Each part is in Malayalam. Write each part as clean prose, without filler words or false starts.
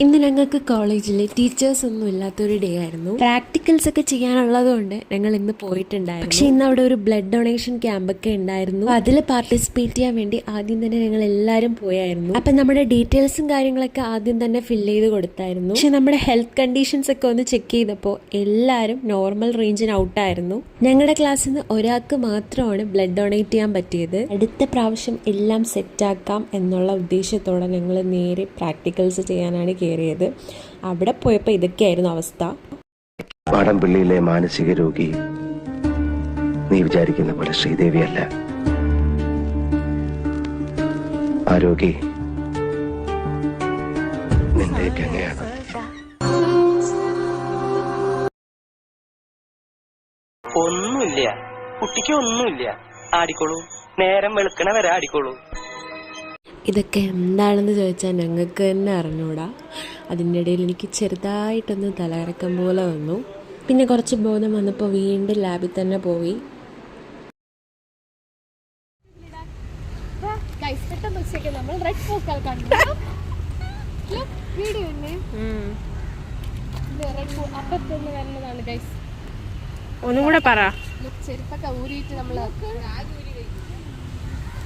ഇന്ന് ഞങ്ങൾക്ക് കോളേജിൽ ടീച്ചേഴ്സ് ഒന്നും ഇല്ലാത്തൊരു ഡേ ആയിരുന്നു. പ്രാക്ടിക്കൽസ് ഒക്കെ ചെയ്യാനുള്ളത് കൊണ്ട് ഞങ്ങൾ ഇന്ന് പോയിട്ടുണ്ടായിരുന്നു. പക്ഷെ ഇന്ന് അവിടെ ഒരു ബ്ലഡ് ഡൊണേഷൻ ക്യാമ്പൊക്കെ ഉണ്ടായിരുന്നു. അതിൽ പാർട്ടിസിപ്പേറ്റ് ചെയ്യാൻ വേണ്ടി ആദ്യം തന്നെ ഞങ്ങൾ എല്ലാവരും പോയായിരുന്നു. അപ്പം നമ്മുടെ ഡീറ്റെയിൽസും കാര്യങ്ങളൊക്കെ ആദ്യം തന്നെ ഫില്ല് ചെയ്ത് കൊടുത്തായിരുന്നു. പക്ഷെ നമ്മുടെ ഹെൽത്ത് കണ്ടീഷൻസ് ഒക്കെ ഒന്ന് ചെക്ക് ചെയ്തപ്പോൾ എല്ലാവരും നോർമൽ റേഞ്ചിന് ഔട്ടായിരുന്നു. ഞങ്ങളുടെ ക്ലാസ്സിൽ നിന്ന് ഒരാൾക്ക് മാത്രമാണ് ബ്ലഡ് ഡൊണേറ്റ് ചെയ്യാൻ പറ്റിയത്. അടുത്ത പ്രാവശ്യം എല്ലാം സെറ്റാക്കാം എന്നുള്ള ഉദ്ദേശത്തോടെ ഞങ്ങൾ നേരെ പ്രാക്ടിക്കൽസ് ചെയ്യാനാണ് കയറിയത്. അവിടെ പോയപ്പോൾ ഇതൊക്കെയായിരുന്നു അവസ്ഥ. മാടമ്പിള്ളിയിലെ മാനസിക രോഗി നീ വിചാരിക്കുന്ന പോലെ ശ്രീദേവിയല്ല. ആ രോഗി നിന്റെ ഗംഗയാണ്. ഒന്നുമില്ല, കുട്ടിക്ക് ഒന്നുമില്ല. ആടിക്കോളൂ, നേരം വെളുക്കണ വരെ ആടിക്കോളൂ. ഇതൊക്കെ എന്താണെന്ന് ചോദിച്ചാൽ ഞങ്ങൾക്ക് തന്നെ അറിഞ്ഞൂടാ. അതിൻ്റെ ഇടയിൽ എനിക്ക് ചെറുതായിട്ടൊന്ന് തലകറക്കം പോലെ വന്നു. പിന്നെ കുറച്ച് ബോധം വന്നപ്പോൾ വീണ്ടും ലാബിൽ തന്നെ പോയി. ഒന്നും കൂടെ പറ. ചെരുപ്പൊക്കെ ഊരിയിട്ട് നമ്മള്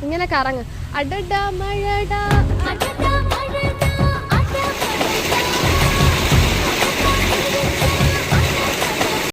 ഇങ്ങനെ കറങ്ങ്. അടടാ മഴടാ